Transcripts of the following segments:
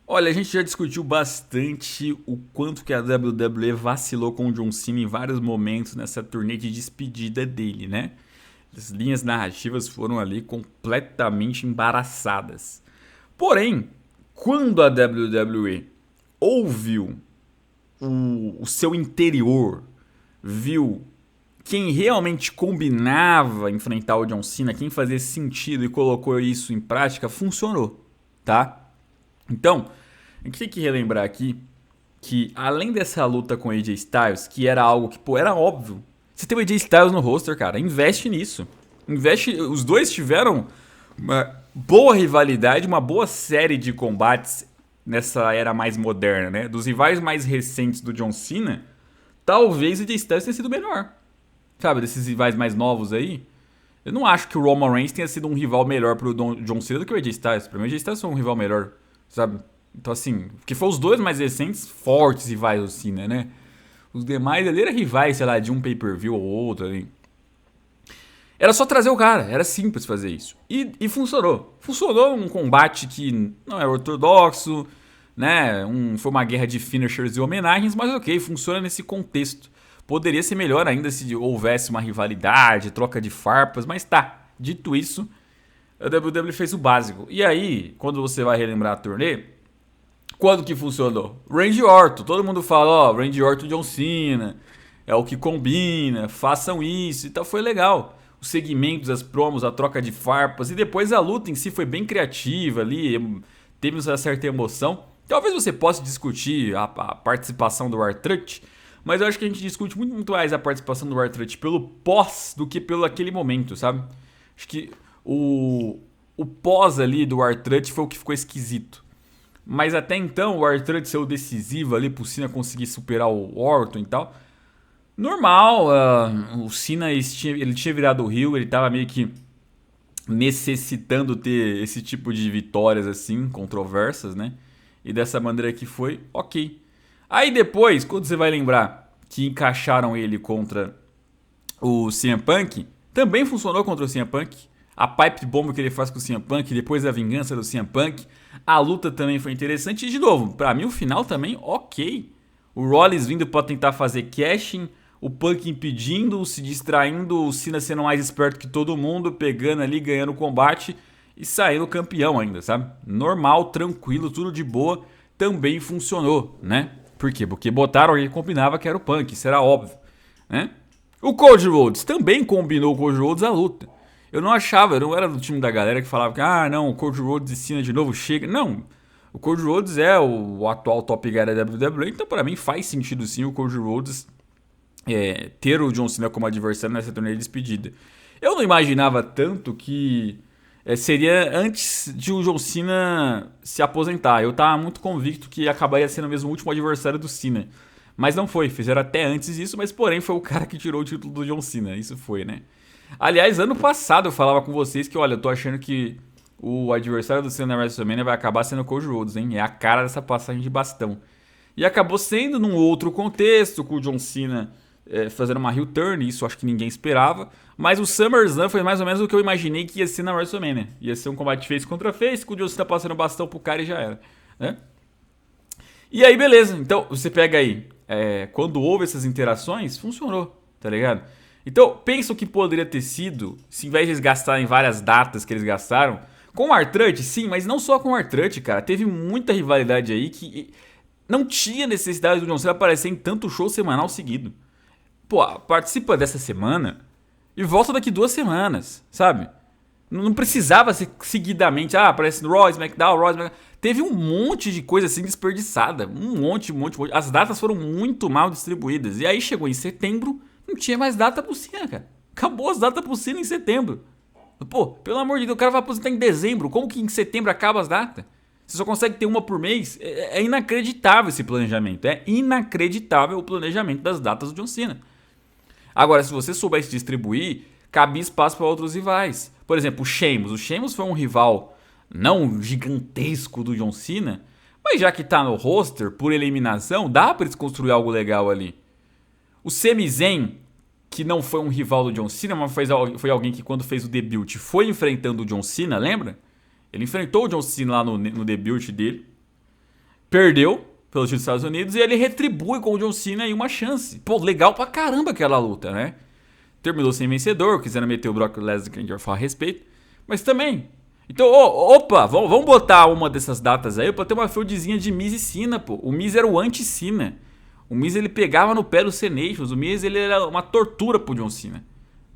Olha, a gente já discutiu bastante o quanto que a WWE vacilou com o John Cena em vários momentos nessa turnê de despedida dele, né? As linhas narrativas foram ali completamente embaraçadas. Porém, quando a WWE ouviu o seu interior, viu quem realmente combinava enfrentar o John Cena, quem fazia sentido e colocou isso em prática, funcionou, tá? Então, a gente tem que relembrar aqui que além dessa luta com o AJ Styles, que era algo que, pô, era óbvio. Você tem o AJ Styles no roster, cara, investe nisso. Investe, os dois tiveram uma boa rivalidade, uma boa série de combates nessa era mais moderna, né? Dos rivais mais recentes do John Cena, talvez o AJ Styles tenha sido melhor. Sabe, desses rivais mais novos aí, eu não acho que o Roman Reigns tenha sido um rival melhor pro John Cena do que o AJ Styles. Pra mim, o AJ Styles foi um rival melhor, sabe? Então, assim, porque foram os dois mais recentes, fortes rivais do Cena, né? Os demais ali eram rivais, sei lá, de um pay-per-view ou outro ali. Era só trazer o cara, era simples fazer isso. E funcionou. Funcionou um combate que não é ortodoxo, né? Foi uma guerra de finishers e homenagens, mas ok, funciona nesse contexto. Poderia ser melhor ainda se houvesse uma rivalidade, troca de farpas, mas tá. Dito isso, a WWE fez o básico. E aí, quando você vai relembrar a turnê, quando que funcionou? Randy Orton. Todo mundo fala, ó, Randy Orton e John Cena. É o que combina, façam isso e tal. Foi legal. Os segmentos, as promos, a troca de farpas. E depois a luta em si foi bem criativa ali. Teve uma certa emoção. Talvez você possa discutir a participação do R-Truth, mas eu acho que a gente discute muito mais a participação do R-Truth pelo pós do que pelo aquele momento, sabe? Acho que o pós ali do R-Truth foi o que ficou esquisito. Mas até então, o Arthur ser o decisivo ali pro Cena conseguir superar o Orton e tal. Normal, o Cena ele tinha virado o heel, ele tava meio que necessitando ter esse tipo de vitórias assim, controversas, né? E dessa maneira que foi, ok. Aí depois, quando você vai lembrar que encaixaram ele contra o CM Punk, também funcionou contra o CM Punk. A pipe bomb que ele faz com o CM Punk, depois a vingança do CM Punk. A luta também foi interessante. E de novo, pra mim o final também ok. O Rollins vindo pra tentar fazer cashing, o Punk impedindo, se distraindo, o Cena sendo mais esperto que todo mundo, pegando ali, ganhando o combate e saindo campeão ainda, sabe? Normal, tranquilo, tudo de boa. Também funcionou, né? Por quê? Porque botaram alguém que combinava que era o Punk, isso era óbvio, né? O Cody Rhodes também combinou com o Cody Rhodes a luta. Eu não achava, eu não era do time da galera que falava que, não, o Cody Rhodes e Cena de novo chega. Não, o Cody Rhodes é o atual top guy da WWE, então pra mim faz sentido sim o Cody Rhodes ter o John Cena como adversário nessa turnê de despedida. Eu não imaginava tanto que seria antes de o John Cena se aposentar. Eu tava muito convicto que acabaria sendo mesmo o último adversário do Cena. Mas não foi, fizeram até antes isso, mas porém foi o cara que tirou o título do John Cena, isso foi, né? Aliás, ano passado eu falava com vocês que, olha, eu tô achando que o adversário do Cena na WrestleMania vai acabar sendo o Cody Rhodes, hein? É a cara dessa passagem de bastão. E acabou sendo num outro contexto, com o John Cena fazendo uma heel turn, isso acho que ninguém esperava. Mas o SummerSlam foi mais ou menos o que eu imaginei que ia ser na WrestleMania. Ia ser um combate face contra face, com o John Cena passando bastão pro cara e já era, né? E aí, beleza. Então, você pega aí, quando houve essas interações, funcionou, tá ligado? Então, pensa o que poderia ter sido, se em vez de eles gastarem várias datas que eles gastaram, com o R-Truth, sim, mas não só com o R-Truth, cara. Teve muita rivalidade aí que não tinha necessidade do John Cena aparecer em tanto show semanal seguido. Pô, participa dessa semana e volta daqui 2 semanas, sabe? Não precisava ser seguidamente, aparece no Raw, SmackDown, Raw, SmackDown. Teve um monte de coisa assim desperdiçada. Um monte. As datas foram muito mal distribuídas. E aí chegou em setembro, não tinha mais data pro Cena, cara. Acabou as datas pro Cena em setembro. Pô, pelo amor de Deus, o cara vai aposentar em dezembro. Como que em setembro acaba as datas? Você só consegue ter uma por mês? É inacreditável esse planejamento. É inacreditável o planejamento das datas do John Cena. Agora, se você soubesse distribuir, cabia espaço para outros rivais. Por exemplo, o Sheamus. O Sheamus foi um rival não gigantesco do John Cena, mas já que tá no roster, por eliminação, dá pra eles construir algo legal ali. O Sami Zayn, que não foi um rival do John Cena, mas foi alguém que quando fez o debut foi enfrentando o John Cena, lembra? Ele enfrentou o John Cena lá no debut dele. perdeu pelo título dos Estados Unidos e ele retribui com o John Cena aí uma chance. Pô, legal pra caramba aquela luta, né? Terminou sem vencedor, quiseram meter o Brock Lesnar, que a gente vai falar a respeito. Mas também. Então, opa, vamos botar uma dessas datas aí pra ter uma feudzinha de Miz e Cena, pô. O Miz era o anti-Cena. O Miz, ele pegava no pé do Cenations. O Miz, ele era uma tortura pro John Cena.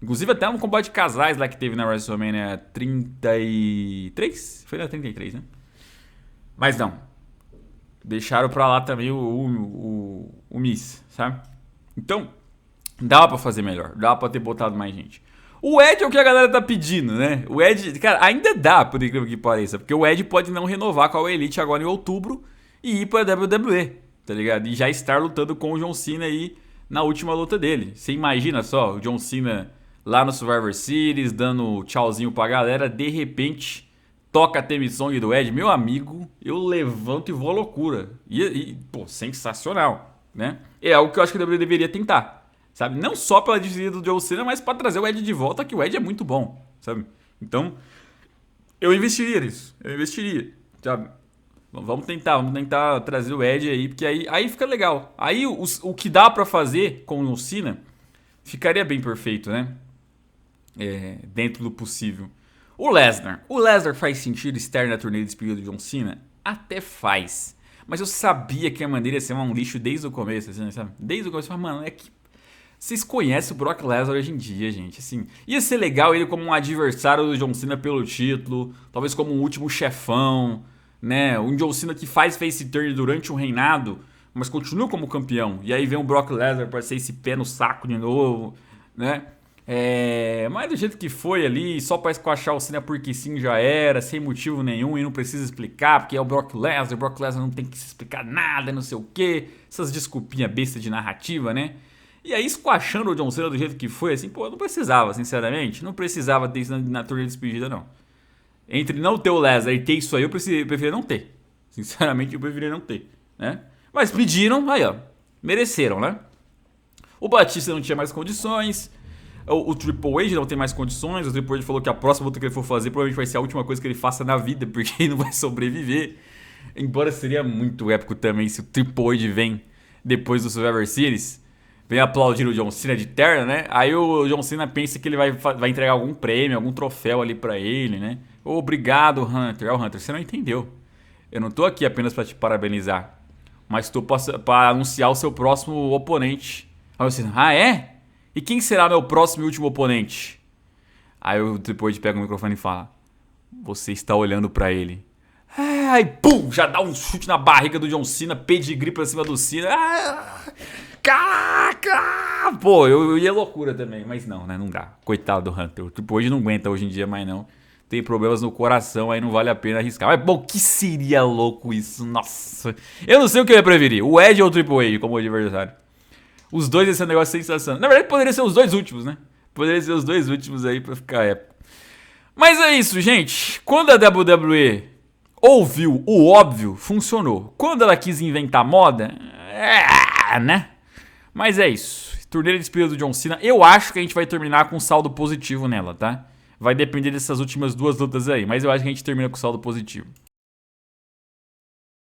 Inclusive até um combate de casais lá que teve na WrestleMania 33? Foi na 33, né? Mas não. Deixaram pra lá também o Miz, sabe? Então, dava pra fazer melhor. Dava pra ter botado mais gente. O Ed é o que a galera tá pedindo, né? O Ed, cara, ainda dá, por incrível que pareça. Porque o Ed pode não renovar com a Elite agora em outubro e ir pra WWE, tá ligado? E já estar lutando com o John Cena aí na última luta dele. Você imagina só, o John Cena lá no Survivor Series, dando tchauzinho pra galera, de repente toca a theme song do Ed, meu amigo, eu levanto e vou à loucura. Pô, sensacional, né? É algo que eu acho que a WWE deveria tentar, sabe? Não só pela despedida do John Cena, mas pra trazer o Ed de volta, que o Ed é muito bom, sabe? Então, eu investiria nisso, sabe? Vamos tentar trazer o Ed aí, porque aí fica legal. Aí o que dá pra fazer com o Cena ficaria bem perfeito, né? Dentro do possível. O Lesnar faz sentido estar na turnê de despedida do John Cena? Até faz. Mas eu sabia que a maneira ia ser um lixo desde o começo, assim, sabe? Desde o começo, mano, é que vocês conhecem o Brock Lesnar hoje em dia, gente. Assim, ia ser legal ele como um adversário do John Cena pelo título, talvez como um último chefão, né? Um John Cena que faz face turn durante um reinado, mas continua como campeão. E aí vem o Brock Lesnar pra ser esse pé no saco de novo, né? Mas do jeito que foi ali, só pra esquachar o Cena porque sim já era, sem motivo nenhum e não precisa explicar, porque é o Brock Lesnar não tem que se explicar nada, não sei o que, essas desculpinhas bestas de narrativa, né? E aí esquachando o John Cena do jeito que foi, assim, pô, não precisava, sinceramente, não precisava ter isso na turnê de despedida, não. Entre não ter o Lesnar e ter isso aí, eu preferia não ter. Sinceramente, eu preferia não ter, né? Mas pediram, aí ó, mereceram, né? O Batista não tinha mais condições. O Triple H não tem mais condições. O Triple H falou que a próxima luta que ele for fazer provavelmente vai ser a última coisa que ele faça na vida, porque ele não vai sobreviver. Embora seria muito épico também se o Triple H vem depois do Survivor Series, vem aplaudir o John Cena de terno, né? Aí o John Cena pensa que ele vai entregar algum prêmio, algum troféu ali pra ele, né? Obrigado, Hunter. Hunter, você não entendeu. Eu não tô aqui apenas pra te parabenizar, mas tô pra anunciar o seu próximo oponente. Aí você, é? E quem será meu próximo e último oponente? Aí eu depois pega o microfone e fala: você está olhando pra ele. Aí, pum, já dá um chute na barriga do John Cena, pedigree pra cima do Cena. Caraca! Pô, eu ia loucura também, mas não, né? Não dá. Coitado do Hunter. Tipo, hoje não aguenta hoje em dia mais não. Tem problemas no coração, aí não vale a pena arriscar. Mas, bom, que seria louco isso? Nossa. Eu não sei o que eu ia preferir. O Ed ou o Triple H como adversário. Os dois ia ser um negócio sensacional. Na verdade, poderia ser os dois últimos, né? Poderia ser os dois últimos aí pra ficar épico. Mas é isso, gente. Quando a WWE ouviu o óbvio, funcionou. Quando ela quis inventar moda, né? Mas é isso. Turnê de despedida do John Cena. Eu acho que a gente vai terminar com saldo positivo nela, tá? Vai depender dessas últimas duas lutas aí. Mas eu acho que a gente termina com saldo positivo.